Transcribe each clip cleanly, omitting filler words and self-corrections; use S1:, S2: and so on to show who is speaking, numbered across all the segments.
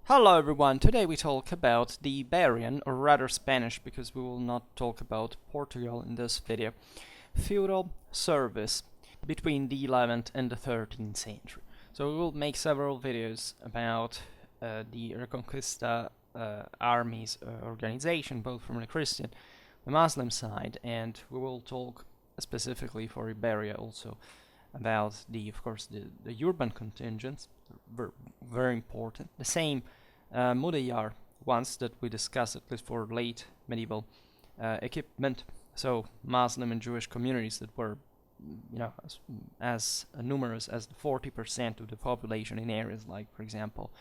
S1: Hello everyone, today we talk about the Iberian, or rather Spanish, because we will not talk about Portugal in this video, feudal service between the 11th and the 13th century. So we will make several videos about the Reconquista armies organization, both from the Christian, the Muslim side, and we will talk specifically for Iberia also about of course, the urban contingents, very important. The same Mudéjar ones that we discussed, at least for late medieval equipment. So Muslim and Jewish communities that were, as numerous as 40% of the population in areas like, for example,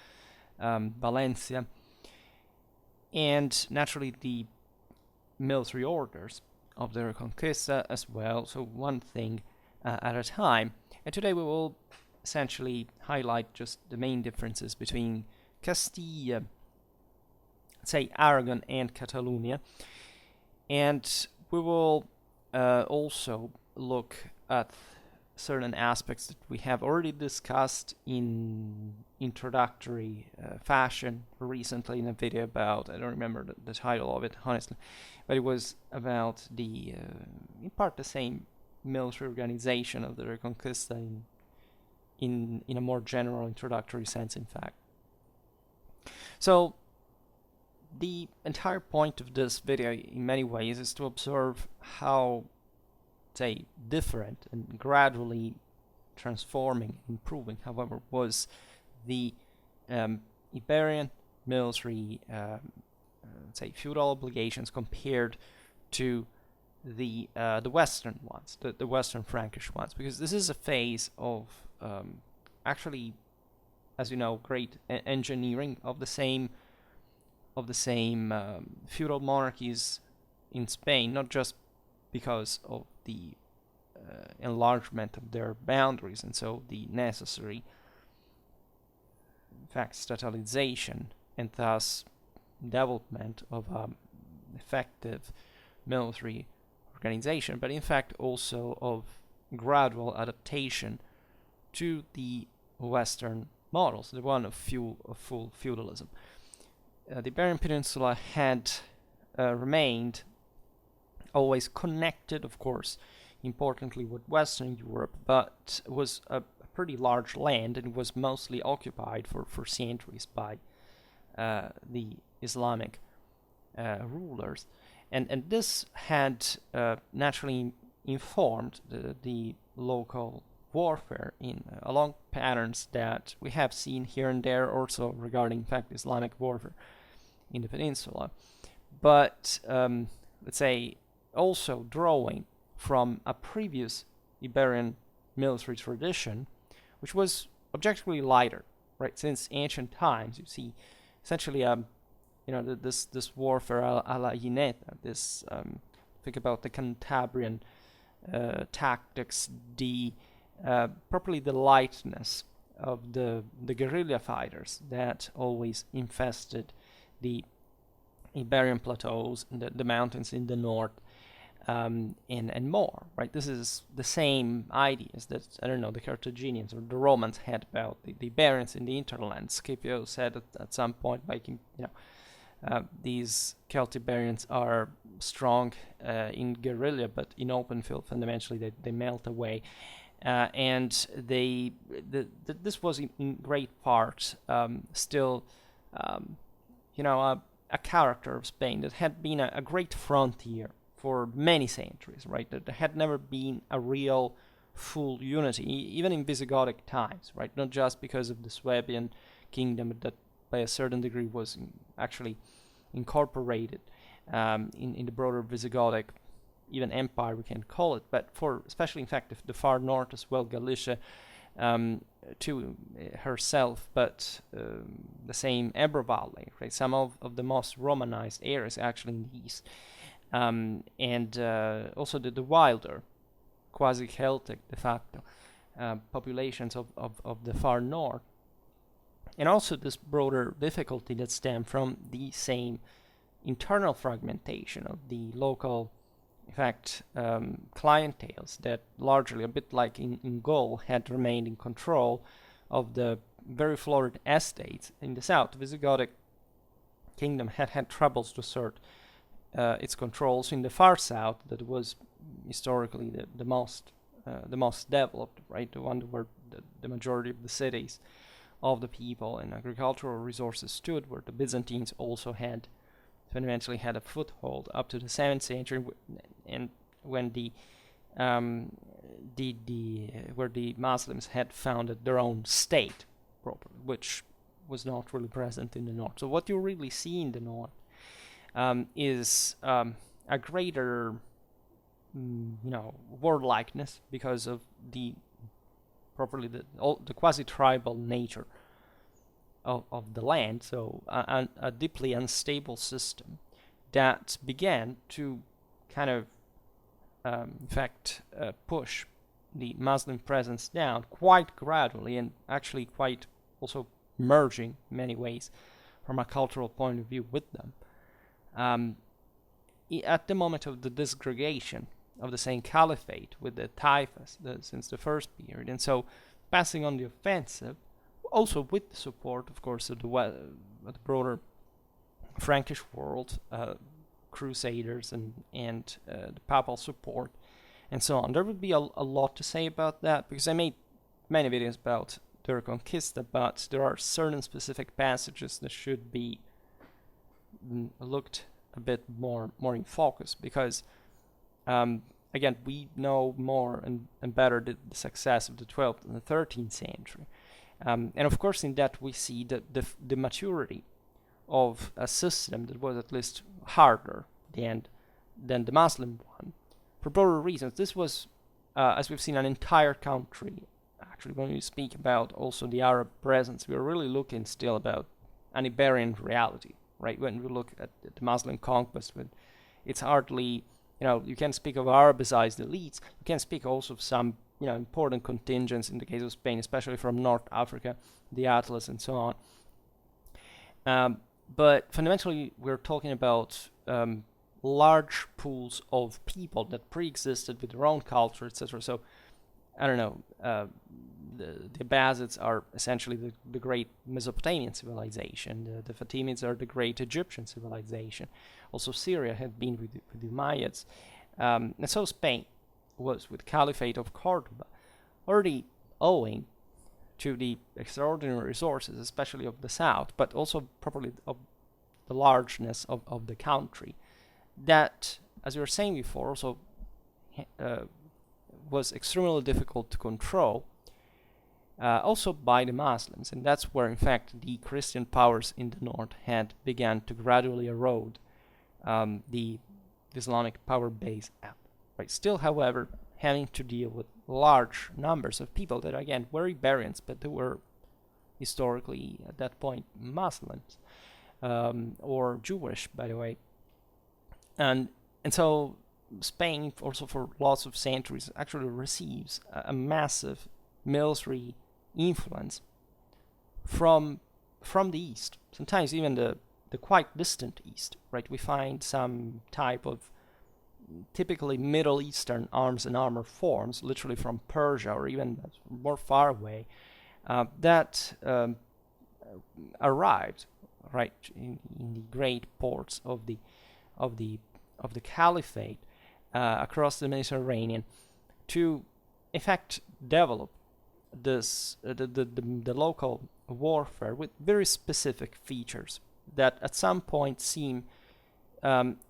S1: Valencia, and naturally the military orders of the Reconquista as well. So one thing at a time. And today we will essentially highlight just the main differences between Castilla, say Aragon, and Catalonia. And we will also look at certain aspects that we have already discussed in introductory fashion recently in a video about, I don't remember the title of it honestly, but it was about the in part the same military organization of the Reconquista in a more general introductory sense, in fact. So the entire point of this video in many ways is to observe how, say, different and gradually transforming, improving, however, was the Iberian military, say, feudal obligations compared to the Western ones, the Western Frankish ones, because this is a phase of actually, as you know, great engineering of the same feudal monarchies in Spain, not just because of the enlargement of their boundaries and so the necessary, in fact, statalization and thus development of effective military organization, but in fact also of gradual adaptation to the Western models, the one of full feudalism. The Iberian Peninsula had remained always connected, of course, importantly with Western Europe, but was a pretty large land and was mostly occupied for centuries by the Islamic rulers. And this had naturally informed the local warfare along patterns that we have seen here and there also regarding, in fact, Islamic warfare in the peninsula. But, let's say, also drawing from a previous Iberian military tradition, which was objectively lighter, right? Since ancient times, you see essentially this warfare a la Jineta, this think about the Cantabrian tactics, properly the lightness of the guerrilla fighters that always infested the Iberian plateaus, the mountains in the north, and more, right? This is the same ideas that, I don't know, the Carthaginians or the Romans had about the Iberians in the hinterland. Scipio said at some point, these Celtiberians are strong in guerrilla, but in open field, fundamentally, they melt away. And this was in great part still, a character of Spain that had been a great frontier for many centuries, right? That there had never been a real full unity, even in Visigothic times, right? Not just because of the Swabian kingdom that by a certain degree was actually incorporated in the broader Visigothic, even empire we can call it, but for especially in fact the far north as well, Galicia, to herself, but the same Ebro Valley, right? Some of the most Romanized areas actually in the east, and also the wilder, quasi-Celtic de facto populations of the far north, and also this broader difficulty that stemmed from the same internal fragmentation of the local, in fact, clienteles that largely, a bit like in Gaul, had remained in control of the very florid estates in the south. The Visigothic kingdom had troubles to assert its controls in the far south, that was historically the most developed, right? The one where the majority of the cities of the people and agricultural resources stood, where the Byzantines also fundamentally had a foothold up to the 7th century, and when where the Muslims had founded their own state, properly, which was not really present in the north. So what you really see in the north is a greater, warlikeness, because of the quasi-tribal nature of the land. So a deeply unstable system that began to kind of, push the Muslim presence down quite gradually, and actually quite also merging in many ways from a cultural point of view with them. At the moment of the disgregation of the same caliphate with the Taifas since the first period, and so passing on the offensive, also with the support, of course, of the broader Frankish world, crusaders and the papal support, and so on. There would be a lot to say about that, because I made many videos about the Reconquista, but there are certain specific passages that should be looked a bit more in focus, because again, we know more and better the success of the 12th and the 13th century, and of course in that we see the maturity of a system that was at least harder than the Muslim one, for broader reasons. This was, as we've seen, an entire country. Actually, when we speak about also the Arab presence, we're really looking still about an Iberian reality, right? When we look at the Muslim conquest, it's hardly, you can speak of Arabicized elites. You can speak also of some, important contingents in the case of Spain, especially from North Africa, the Atlas, and so on. But fundamentally, we're talking about large pools of people that pre-existed with their own culture, etc. So, I don't know, the Abbasids are essentially the great Mesopotamian civilization. The Fatimids are the great Egyptian civilization. Also, Syria had been with the Umayyads. And so Spain was with Caliphate of Cordoba, already owing to the extraordinary resources, especially of the south, but also probably of the largeness of the country, that, as we were saying before, also was extremely difficult to control, also by the Muslims. And that's where, in fact, the Christian powers in the north had begun to gradually erode the Islamic power base out. Right? Still, however, having to deal with large numbers of people that, again, were Iberians, but they were historically, at that point, Muslims, or Jewish, by the way. And so Spain, also for lots of centuries, actually receives a massive military influence from the east, sometimes even the quite distant east, right? We find some type of typically Middle Eastern arms and armor forms, literally from Persia or even more far away, that arrived, right, in the great ports of the Caliphate across the Mediterranean, to in fact develop this the local warfare with very specific features that at some point seem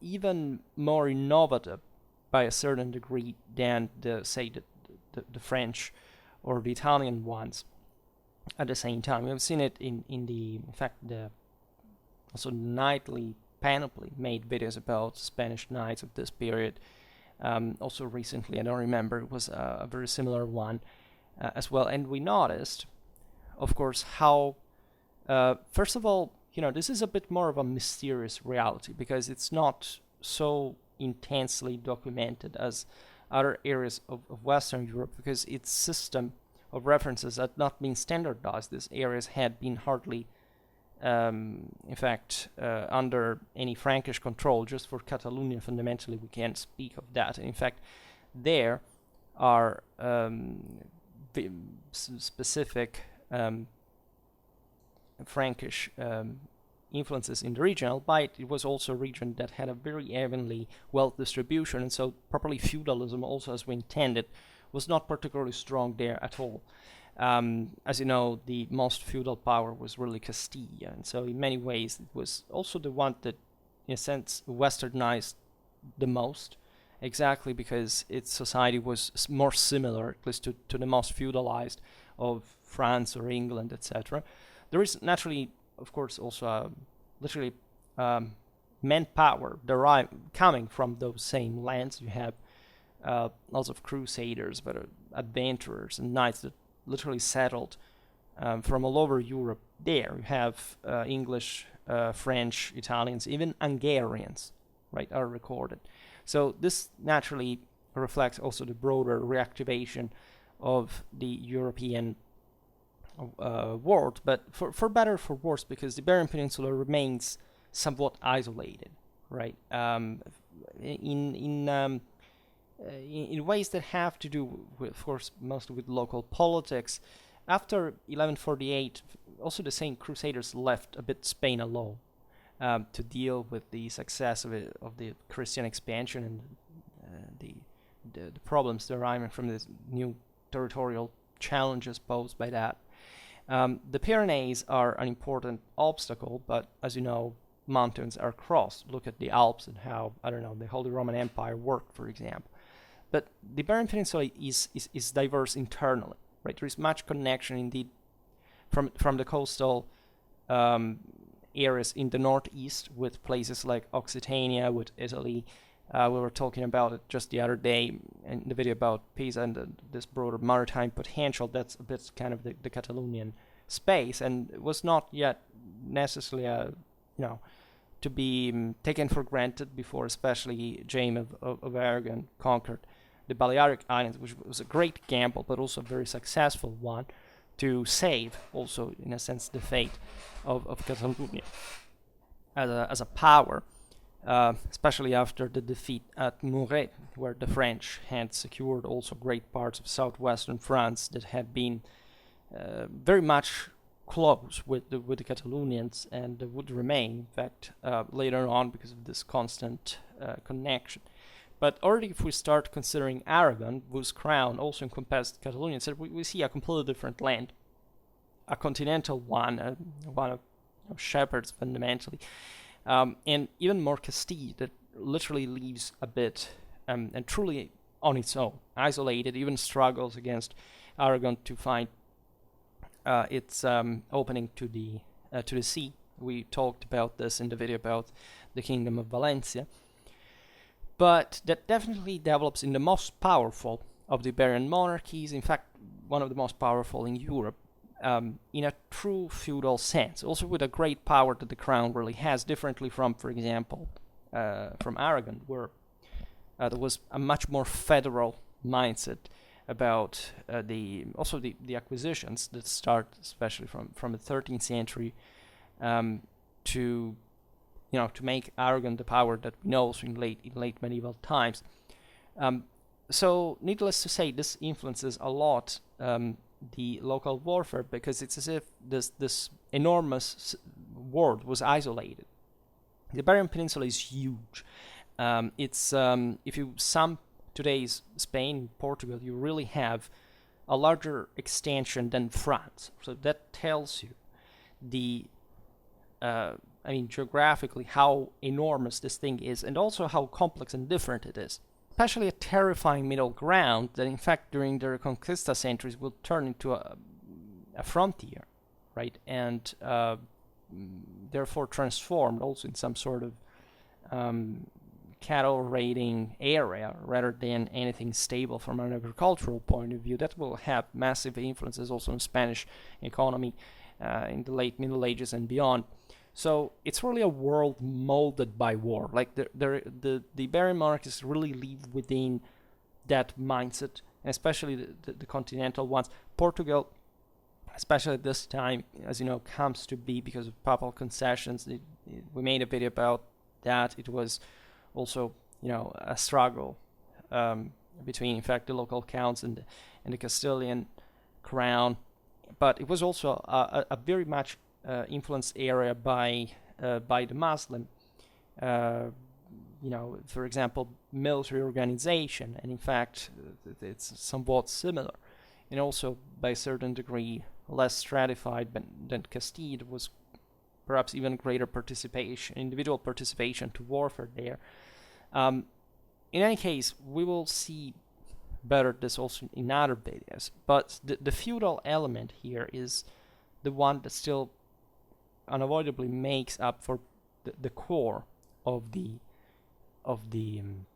S1: even more innovative by a certain degree than the French or the Italian ones at the same time. We've seen it in fact the also Knightly Panoply made videos about Spanish knights of this period. Also recently, I don't remember, it was a very similar one as well. And we noticed, of course, how first of all, this is a bit more of a mysterious reality, because it's not so intensely documented as other areas of Western Europe, because its system of references had not been standardized. These areas had been hardly, in fact, under any Frankish control. Just for Catalonia, fundamentally, we can't speak of that. In fact, there are specific Frankish influences in the region, albeit it was also a region that had a very evenly wealth distribution, and so properly feudalism, also as we intended, was not particularly strong there at all. As you know, the most feudal power was really Castilian, and so in many ways it was also the one that, in a sense, westernized the most, exactly because its society was more similar, at least to the most feudalized of France or England, etc. There is naturally, of course, also literally manpower coming from those same lands. You have lots of crusaders, but adventurers and knights that literally settled from all over Europe there. You have English, French, Italians, even Hungarians, right, are recorded. So this naturally reflects also the broader reactivation of the European world, but for better or for worse, because the Iberian Peninsula remains somewhat isolated, right? In ways that have to do with, of course, mostly with local politics. After 1148, also the same Crusaders left a bit Spain alone to deal with the success of the Christian expansion and the problems deriving from this new territorial challenges posed by that. The Pyrenees are an important obstacle, but as you know, mountains are crossed. Look at the Alps and how, I don't know, the Holy Roman Empire worked, for example. But the Iberian Peninsula is diverse internally, right? There is much connection indeed from the coastal areas in the northeast with places like Occitania, with Italy. We were talking about it just the other day in the video about Pisa and this broader maritime potential. That's a bit kind of the Catalonian space, and it was not yet necessarily to be taken for granted before, especially James of Aragon conquered the Balearic Islands, which was a great gamble, but also a very successful one to save, also in a sense, the fate of Catalonia as a power. Especially after the defeat at Muret, where the French had secured also great parts of southwestern France that had been very much close with the Catalonians and would remain, in fact, later on because of this constant connection. But already if we start considering Aragon, whose crown also encompassed Catalonia, so we see a completely different land, a continental one, one of shepherds fundamentally, and even more Castile, that literally leaves a bit and truly on its own, isolated, even struggles against Aragon to find its opening to the sea. We talked about this in the video about the Kingdom of Valencia. But that definitely develops in the most powerful of the Iberian monarchies, in fact, one of the most powerful in Europe, in a true feudal sense, also with a great power that the crown really has, differently from, for example, from Aragon, where there was a much more federal mindset about the acquisitions that start, especially from the 13th century, to make Aragon the power that we know in late medieval times. So, needless to say, this influences a lot the local warfare, because it's as if this enormous world was isolated. The Iberian Peninsula is huge. It's if you sum today's Spain, Portugal, you really have a larger extension than France. So that tells you geographically how enormous this thing is, and also how complex and different it is. Especially a terrifying middle ground that, in fact, during the Reconquista centuries will turn into a frontier, right? And therefore transformed also in some sort of cattle raiding area rather than anything stable from an agricultural point of view. That will have massive influences also on Spanish economy in the late Middle Ages and beyond. So it's really a world molded by war. Like the Iberian monarchies really live within that mindset, and especially the continental ones. Portugal, especially at this time, as you know, comes to be because of papal concessions. We made a video about that. It was also, a struggle between, in fact, the local counts and the Castilian crown. But it was also a very much influenced area by the Muslim. For example, military organization, and in fact, it's somewhat similar, and also by a certain degree less stratified than Castile. Was perhaps even greater participation, individual participation to warfare there. In any case, we will see better this also in other videos. But the feudal element here is the one that still unavoidably makes up for the core of the Iberian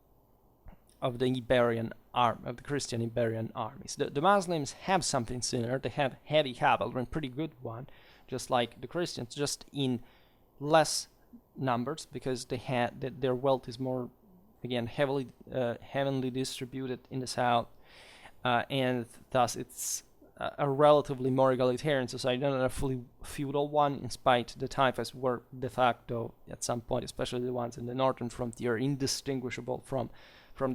S1: army, of the Christian Iberian armies. The Muslims have something similar. They have heavy cavalry, and pretty good one, just like the Christians, just in less numbers, because their wealth is more, again, heavily distributed in the south, and thus it's a relatively more egalitarian society, not a fully feudal one, in spite the typhus were de facto at some point, especially the ones in the northern frontier, indistinguishable from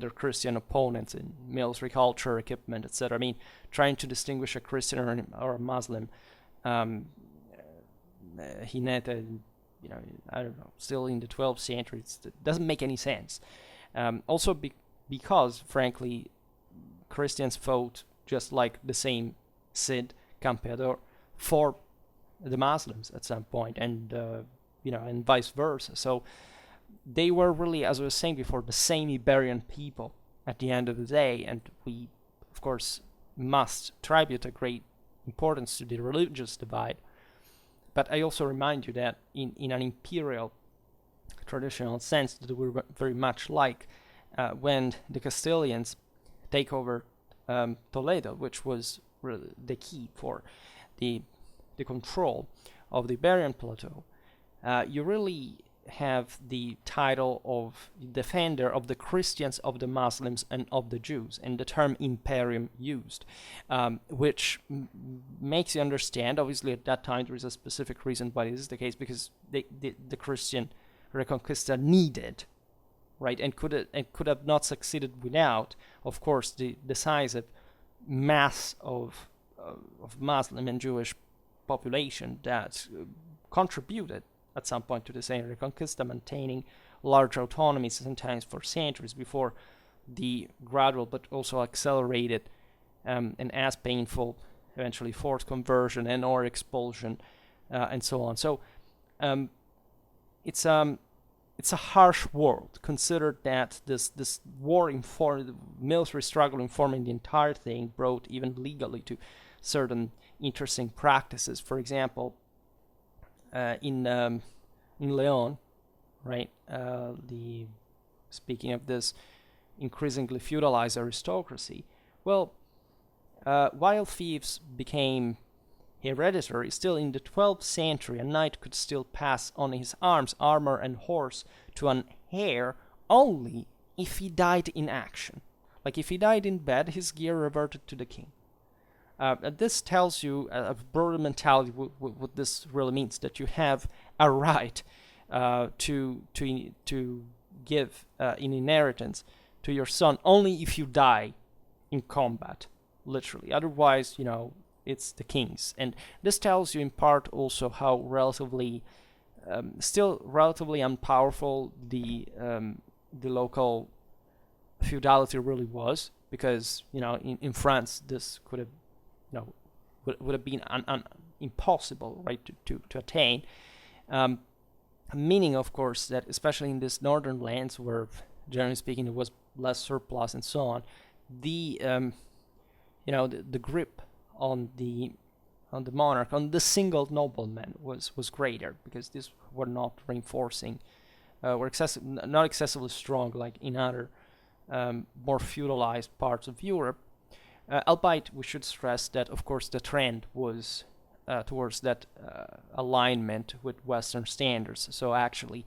S1: their Christian opponents in military culture, equipment, etc. I mean, trying to distinguish a Christian or a Muslim, Hinete, I don't know, still in the 12th century, it doesn't make any sense. Also because, frankly, Christians fought just like the same Cid Campeador for the Muslims at some point, and and vice versa. So they were really, as I was saying before, the same Iberian people at the end of the day, and we, of course, must attribute a great importance to the religious divide. But I also remind you that in an imperial traditional sense, that we're very much like when the Castilians take over Toledo, which was really the key for the control of the Iberian plateau. You really have the title of defender of the Christians, of the Muslims, and of the Jews, and the term imperium used, which makes you understand, obviously at that time there is a specific reason why this is the case, because the Christian Reconquista needed, right, and could have not succeeded without, of course, the decisive mass of Muslim and Jewish population that contributed at some point to the same Reconquista, maintaining large autonomies sometimes for centuries before the gradual but also accelerated and as painful eventually forced conversion and or expulsion and so on. So it's a harsh world. Consider that this war military struggle informing the entire thing brought even legally to certain interesting practices. For example, in Leon, right? Speaking of this increasingly feudalized aristocracy, well, while fiefs became hereditary, still in the 12th century, a knight could still pass on his arms, armor, and horse to an heir only if he died in action. Like if he died in bed, his gear reverted to the king. This tells you a broader mentality what this really means, that you have a right to give in inheritance to your son only if you die in combat, literally. Otherwise, it's the king's. And this tells you in part also how still relatively unpowerful the local feudality really was, because in France this could have would have been impossible, right, to attain. Meaning, of course, that especially in these northern lands where, generally speaking, there was less surplus and so on, the grip on the monarch, on the single nobleman was greater, because these were not reinforcing, were not excessively strong like in other more feudalized parts of Europe. Albeit we should stress that, of course, the trend was towards that alignment with Western standards. So actually,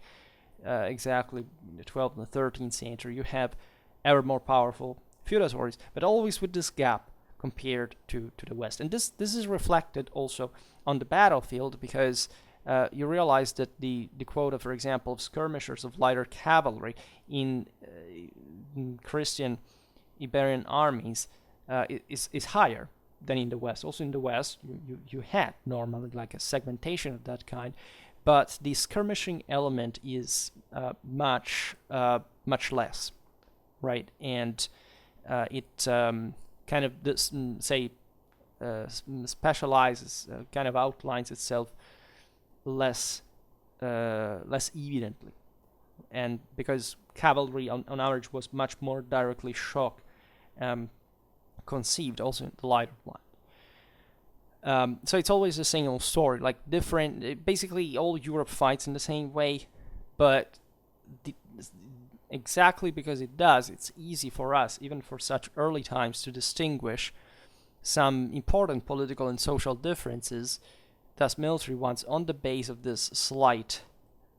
S1: exactly in the 12th and the 13th century, you have ever more powerful feudatories, but always with this gap compared to the West. And this is reflected also on the battlefield, because you realize that the quota, for example, of skirmishers, of lighter cavalry in Christian Iberian armies is higher than in the West. Also in the West, you had normally like a segmentation of that kind, but the skirmishing element is much less, right? And it kind of specializes, kind of outlines itself less evidently, and because cavalry on average was much more directly shock conceived, also in the lighter line. So it's always the same old story, like different. Basically, all Europe fights in the same way, but exactly because it does, it's easy for us, even for such early times, to distinguish some important political and social differences, thus military ones, on the base of this slight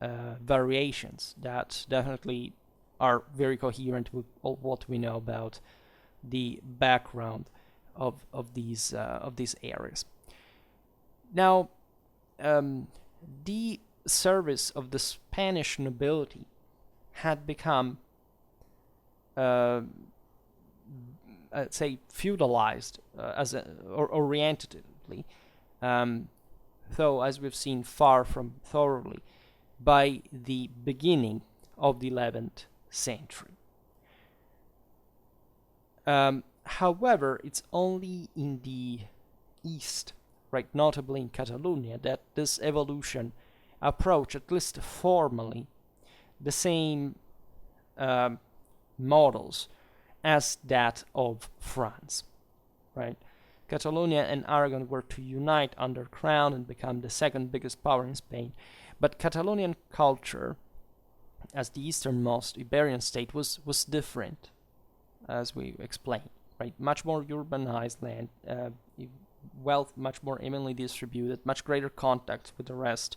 S1: variations that definitely are very coherent with all what we know about the background of these areas. Now, the service of the Spanish nobility had become, say, feudalized or orientatively, though, as we've seen, far from thoroughly, by the beginning of the 11th century. However, it's only in the east, right, notably in Catalonia, that this evolution approached, at least formally, the same models as that of France, right? Catalonia and Aragon were to unite under crown and become the second biggest power in Spain, but Catalonian culture, as the easternmost Iberian state, was different, as we explained, right? Much more urbanized land, wealth much more evenly distributed, much greater contact with the rest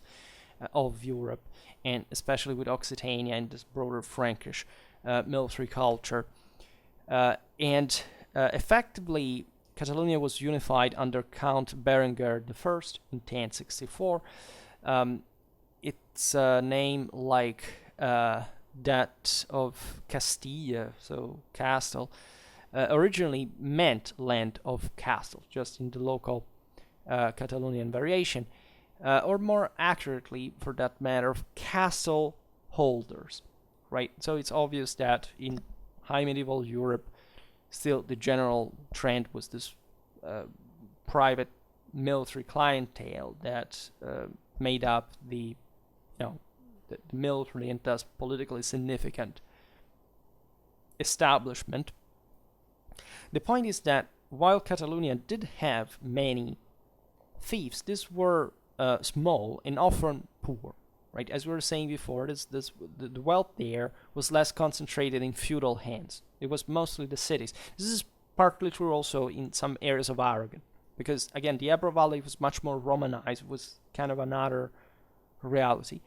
S1: of Europe, and especially with Occitania and this broader Frankish military culture. And effectively, Catalonia was unified under Count Berengar I in 1064. Its name, like that of Castilla, so castle, originally meant land of castle, just in the local Catalonian variation, or more accurately, for that matter, of castle holders, right? So it's obvious that in high medieval Europe, still the general trend was this private military clientele that made up the military and thus politically significant establishment. The point is that while Catalonia did have many fiefs, these were small and often poor, right? As we were saying before, the wealth there was less concentrated in feudal hands. It was mostly the cities. This is partly true also in some areas of Aragon, because again, the Ebro Valley was much more Romanized, it was kind of another reality.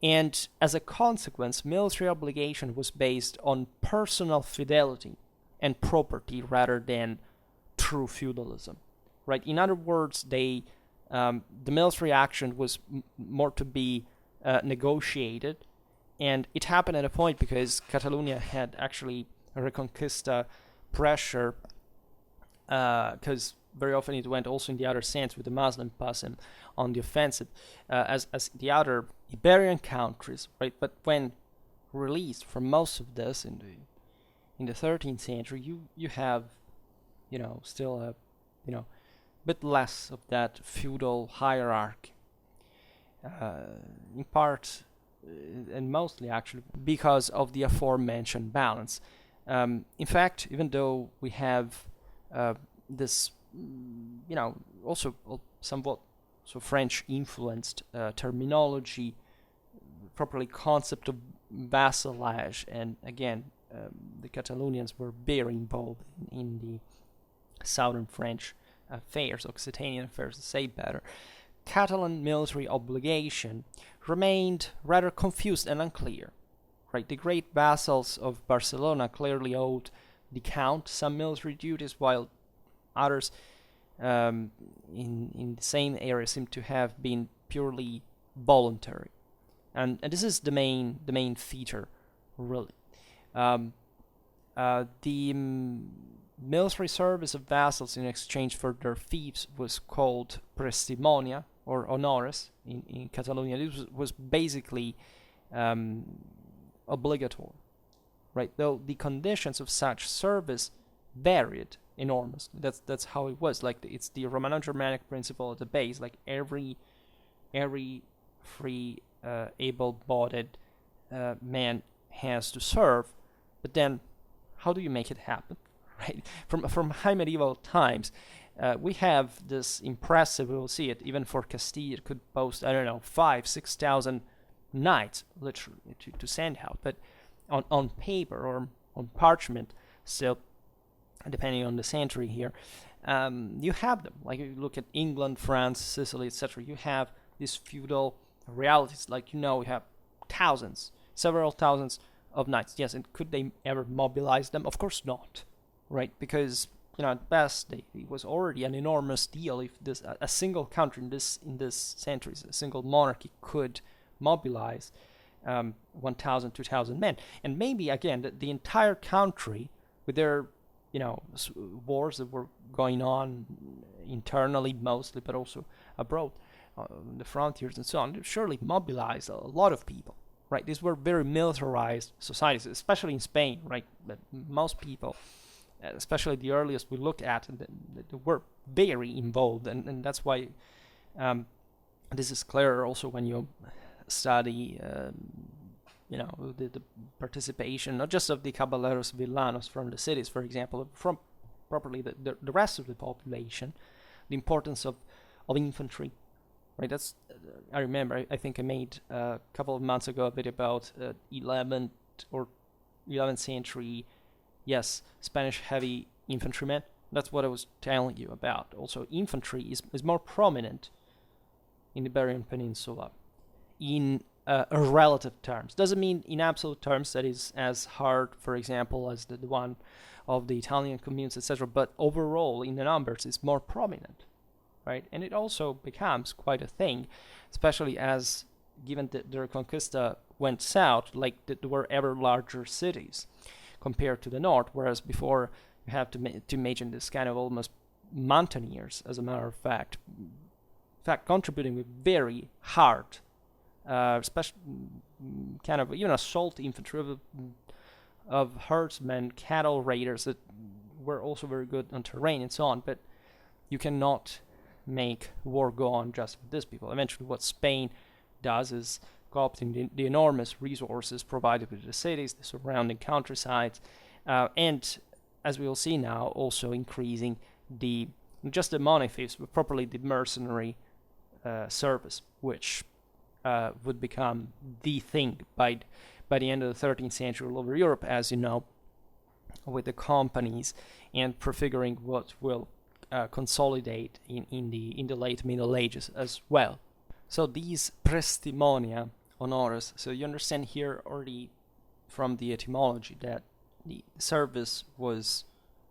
S1: And as a consequence, military obligation was based on personal fidelity and property rather than true feudalism, right? In other words, the military action was more to be negotiated, and it happened at a point because Catalonia had actually a Reconquista pressure, because very often it went also in the other sense with the Muslim passing on the offensive, as the other Iberian countries, right? But when released from most of this in the 13th century, you have, still a, bit less of that feudal hierarchy, in part and mostly actually because of the aforementioned balance. In fact, even though we have this, also somewhat French-influenced terminology, properly concept of vassalage, and again, the Catalonians were very involved in the southern French affairs, Occitanian affairs to say better. Catalan military obligation remained rather confused and unclear. Right, the great vassals of Barcelona clearly owed the count some military duties, while others in the same area seem to have been purely voluntary, and this is the main feature, really. The military service of vassals in exchange for their fiefs was called prestimonia or honores in Catalonia. This was basically obligatory, right? Though the conditions of such service varied enormously. That's how it was. Like it's the Romano-Germanic principle at the base. Like every free, able-bodied man has to serve, but then how do you make it happen? Right? From high medieval times, we have this impressive. We will see it even for Castile. It could boast 5,000-6,000 knights literally to send out, but on paper or on parchment, still depending on the century here, you have them. Like you look at England, France, Sicily, etc. You have these feudal realities. Like you have several thousands of knights. Yes, and could they ever mobilize them? Of course not, right? Because at best it was already an enormous deal if a single country in this centuries, a single monarchy could mobilize 1,000, 2,000 men, and maybe again the entire country with their wars that were going on internally mostly, but also abroad, the frontiers and so on, surely mobilized a lot of people, right? These were very militarized societies, especially in Spain, right? But most people, especially the earliest we look at, they were very involved, and that's why this is clearer also when you study the participation, not just of the caballeros villanos from the cities, for example, from properly the rest of the population, the importance of infantry, right? That's I remember I think I made a couple of months ago a video about 11th or 11th century, yes, Spanish heavy infantrymen. That's what I was telling you about. Also, infantry is more prominent in the Iberian Peninsula in relative terms. Doesn't mean in absolute terms that is as hard, for example, as the one of the Italian communes, etc. But overall, in the numbers, it's more prominent, right? And it also becomes quite a thing, especially as given that the Reconquista went south, like there were ever larger cities compared to the north, whereas before you have to imagine this kind of almost mountaineers, as a matter of fact, contributing with very hard special kind of assault infantry of herdsmen, cattle raiders that were also very good on terrain and so on. But you cannot make war go on just with these people. Eventually, what Spain does is co-opting the enormous resources provided with the cities, the surrounding countrysides, and as we will see now, also increasing not just the money thieves, but properly the mercenary service, which would become the thing by the end of the 13th century all over Europe, as you know, with the companies, and prefiguring what will consolidate in the late Middle Ages as well. So these prestimonia honores, so you understand here already from the etymology that the service was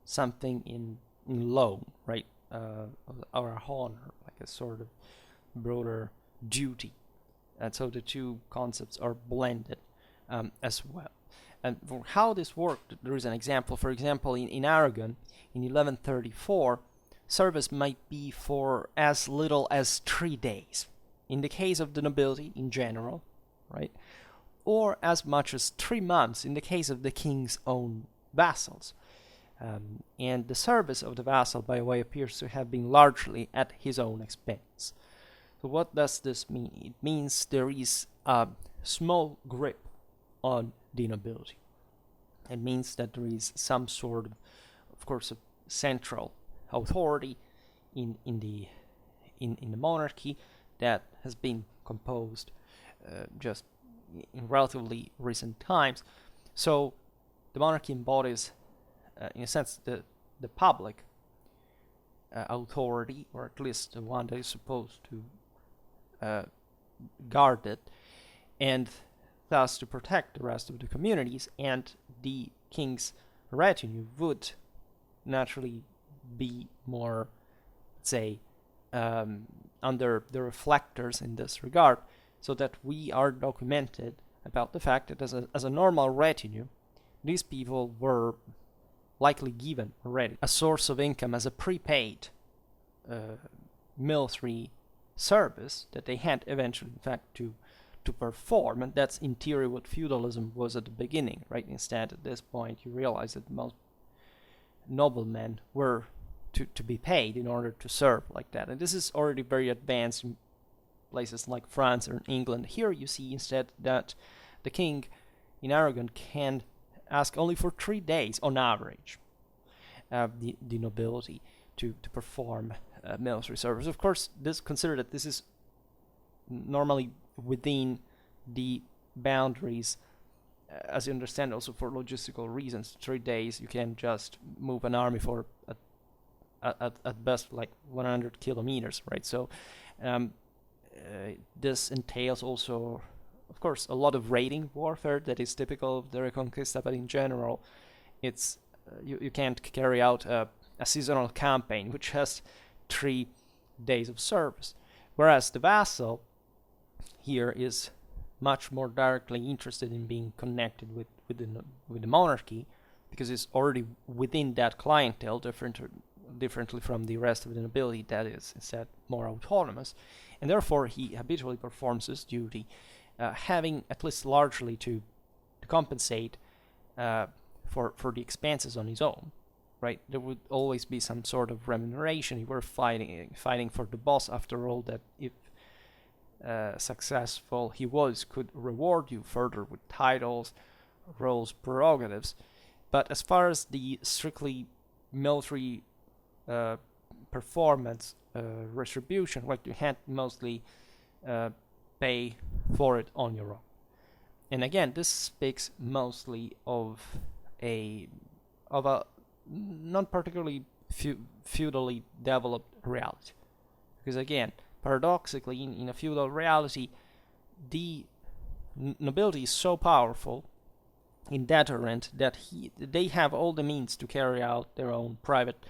S1: something in loan, right? Or honor, like a sort of broader duty. And so the two concepts are blended as well. And for how this worked, there is an example. For example, in Aragon, in 1134, service might be for as little as 3 days. In the case of the nobility in general, right? Or as much as 3 months in the case of the king's own vassals. And the service of the vassal, by the way, appears to have been largely at his own expense. So what does this mean? It means there is a small grip on the nobility. It means that there is some sort of course, a central authority in the monarchy that has been composed just in relatively recent times. So the monarchy embodies, in a sense, the public authority, or at least the one that is supposed to guard it, and thus to protect the rest of the communities. And the king's retinue would naturally be more, say, under the reflectors in this regard, so that we are documented about the fact that as a normal retinue, these people were likely given already a source of income as a prepaid military service that they had eventually, in fact, to perform, and that's in theory what feudalism was at the beginning, right? Instead, at this point, you realize that most noblemen were to be paid in order to serve like that, and this is already very advanced in places like France or England. Here you see instead that the king in Aragon can ask only for 3 days on average the nobility to perform military service. Of course, consider that this is normally within the boundaries, as you understand, also for logistical reasons. 3 days, you can just move an army for at best like 100 kilometers, right? So this entails also, of course, a lot of raiding warfare that is typical of the Reconquista, but in general, it's you can't carry out a seasonal campaign which has 3 days of service, whereas the vassal here is much more directly interested in being connected with the monarchy, because it's already within that clientele, differently from the rest of the nobility that is instead more autonomous, and therefore he habitually performs his duty, having at least largely to compensate for the expenses on his own. Right, there would always be some sort of remuneration. You were fighting for the boss, after all, that if successful he could reward you further with titles, roles, prerogatives. But as far as the strictly military performance retribution, like, you had mostly pay for it on your own. And again, this speaks mostly of a not particularly feudally developed reality, because again, paradoxically, in a feudal reality, the nobility is so powerful in deterrent that they have all the means to carry out their own private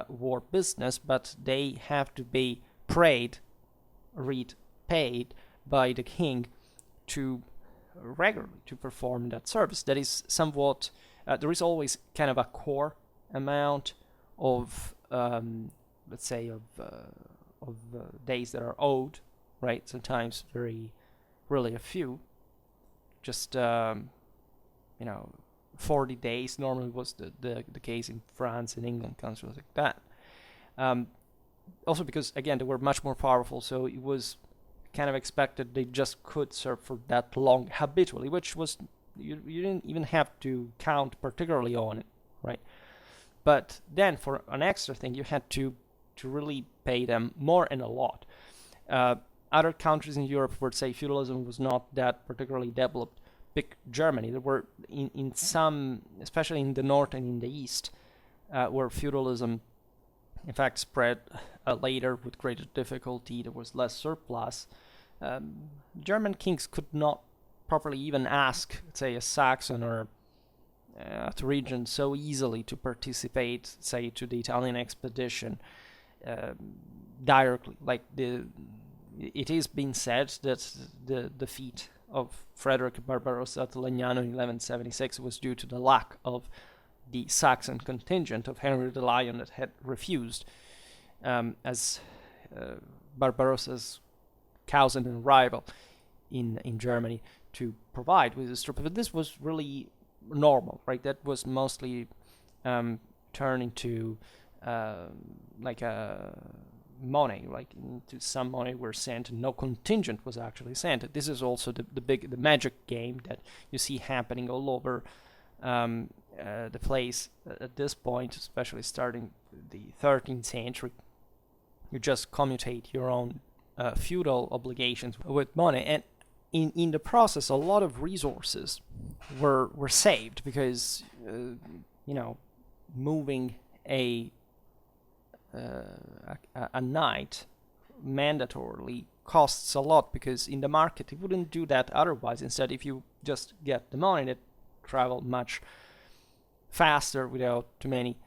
S1: war business, but they have to be paid by the king to regularly to perform that service. That is somewhat there is always kind of a core amount of let's say of days that are owed, right? Sometimes really a few, just 40 days normally was the case in France and England, countries like that. Also because, again, they were much more powerful, so it was kind of expected they just could serve for that long habitually, which was, you didn't even have to count particularly on it, right? But then for an extra thing, you had to really pay them more and a lot. Other countries in Europe where, say, feudalism was not that particularly developed, pick Germany. There were in some, especially in the north and in the east, where feudalism in fact spread later with greater difficulty. There was less surplus. German kings could not properly even ask, say, a Saxon or a Thuringian so easily to participate, say, to the Italian expedition directly. Like, it is being said that the defeat of Frederick Barbarossa at Legnano in 1176 was due to the lack of the Saxon contingent of Henry the Lion that had refused, as Barbarossa's cousin and rival in Germany, to provide with his troops. But this was really normal, right? That was mostly turned into like a money, like into some money were sent and no contingent was actually sent. This is also the magic game that you see happening all over the place at this point, especially starting the 13th century. You just commutate your own feudal obligations with money, and in the process a lot of resources were saved, because moving a knight mandatorily costs a lot, because in the market it wouldn't do that otherwise. Instead, if you just get the money that travel much faster without too many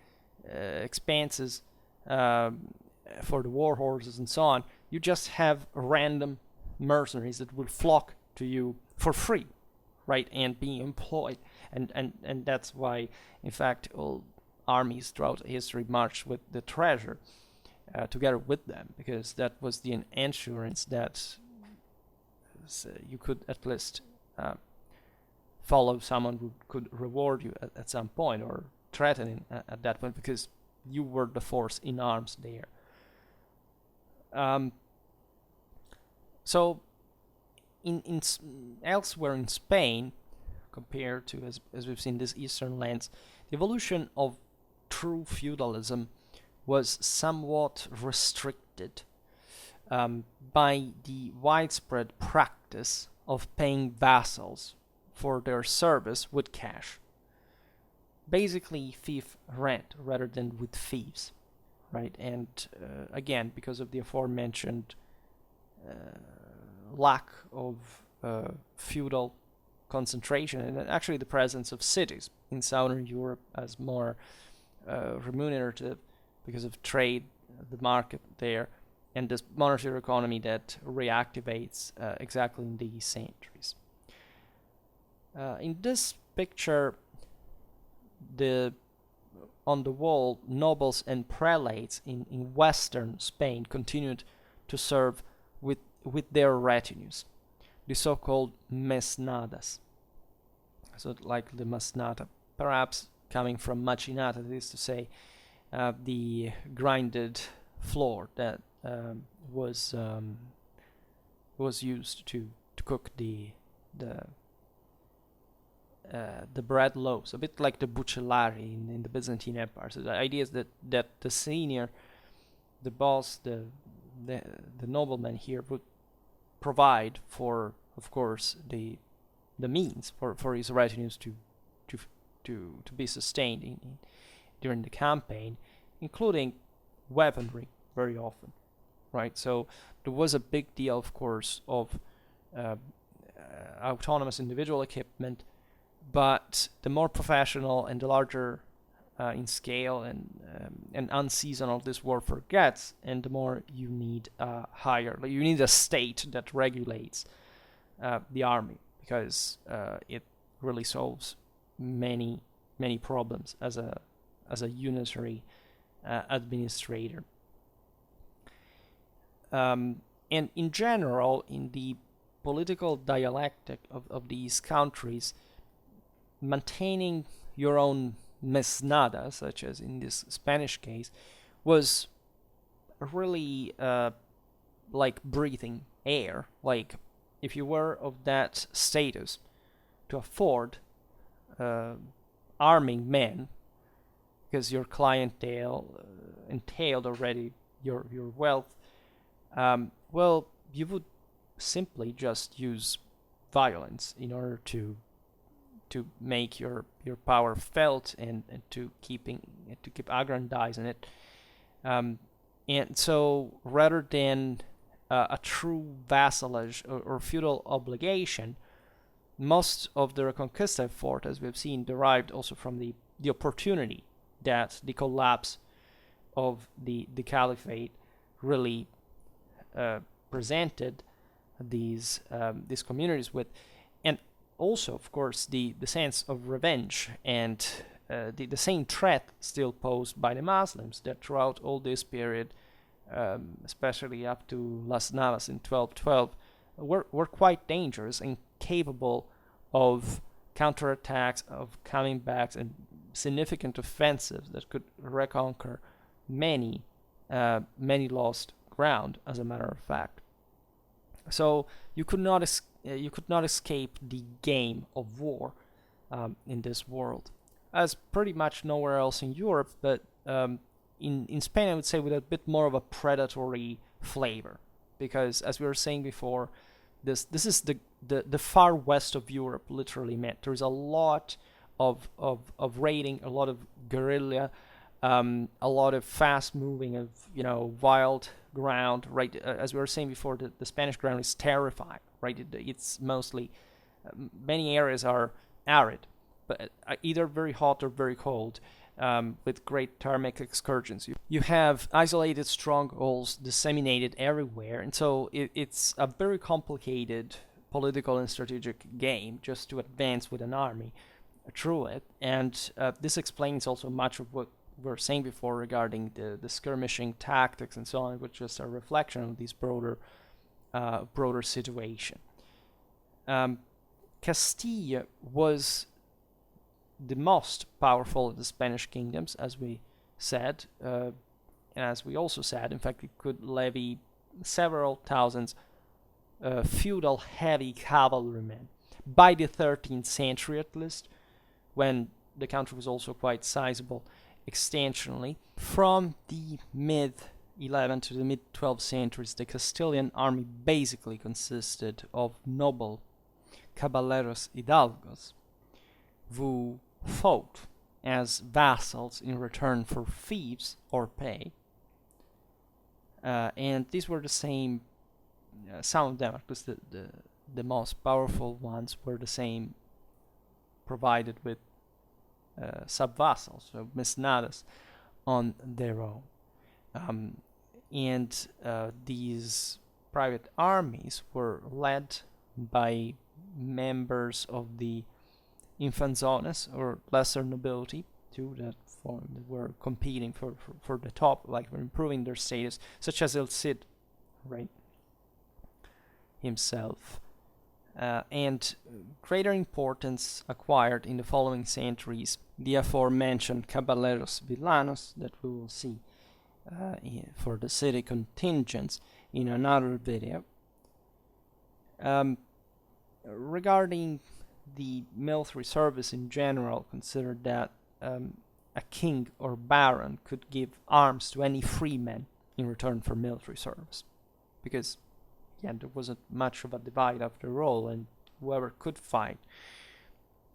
S1: expenses for the war horses and so on, you just have random mercenaries that will flock to you for free, right, and be employed. And that's why, in fact, all armies throughout history marched with the treasure together with them, because that was the insurance that you could at least follow someone who could reward you at some point, or threaten at that point, because you were the force in arms there. So in elsewhere in Spain, compared to, as we've seen, these eastern lands, the evolution of true feudalism was somewhat restricted by the widespread practice of paying vassals for their service with cash. Basically, Fief-rente rather than with fiefs, right? And again, because of the aforementioned lack of feudal concentration, and actually the presence of cities in southern Europe as more remunerative because of trade, the market there, and this monetary economy that reactivates exactly in these centuries. In this picture, on the wall, nobles and prelates in western Spain continued to serve with their retinues, the so-called Messnadas. So like the masnada, perhaps coming from machinata, that is to say, the grinded flour that was used to cook the bread loaves, a bit like the bucellari in the Byzantine Empire. So the idea is that the senior, the boss, the nobleman here would provide for, of course, the means for his retinues to be sustained during the campaign, including weaponry very often, right? So there was a big deal, of course, of autonomous individual equipment, but the more professional and the larger in scale and unseasonal this warfare gets, and the more you need you need a state that regulates the army, because it really solves many problems as a unitary administrator. And in general, in the political dialectic of these countries, maintaining your own mesnada, such as in this Spanish case, was really like breathing air. Like, if you were of that status to afford arming men, because your clientele entailed already your wealth, well, you would simply just use violence in order to make your power felt and to keep aggrandizing it. And so, rather than a true vassalage or feudal obligation, most of the Reconquista effort, as we've seen, derived also from the opportunity that the collapse of the caliphate really presented these communities with, and also, of course, the sense of revenge and the same threat still posed by the Muslims that throughout all this period, especially up to Las Navas in 1212, were quite dangerous and capable of counterattacks, of coming back, and significant offensives that could reconquer many lost ground, as a matter of fact. So you could not escape the game of war in this world, as pretty much nowhere else in Europe, but in Spain, I would say, with a bit more of a predatory flavor, because, as we were saying before, this is the far west of Europe, literally meant. There's a lot of raiding, a lot of guerrilla, a lot of fast moving of wild ground, right? As we were saying before, the Spanish ground is terrifying, right? It's mostly many areas are arid, but either very hot or very cold, with great thermic excursions. You have isolated strongholds disseminated everywhere, and so it's a very complicated political and strategic game just to advance with an army. through it, and this explains also much of what we were saying before regarding the skirmishing tactics and so on, which is a reflection of this broader situation. Castile was the most powerful of the Spanish kingdoms, as we said, and as we also said, in fact, it could levy several thousands feudal heavy cavalrymen by the 13th century at least, when the country was also quite sizable extensionally. From the mid 11th to the mid 12th centuries, the Castilian army basically consisted of noble caballeros hidalgos who fought as vassals in return for fiefs or pay. And these were the same, some of them, at least the most powerful ones, were the same provided with sub-vassals, so Messnadas, on their own. And these private armies were led by members of the infanzones, or lesser nobility, too, that were competing for the top, like for improving their status, such as El Cid, right, himself. And greater importance acquired in the following centuries the aforementioned caballeros villanos that we will see for the city contingents in another video. Regarding the military service in general, consider that a king or baron could give arms to any freeman in return for military service, because there wasn't much of a divide after all, and whoever could fight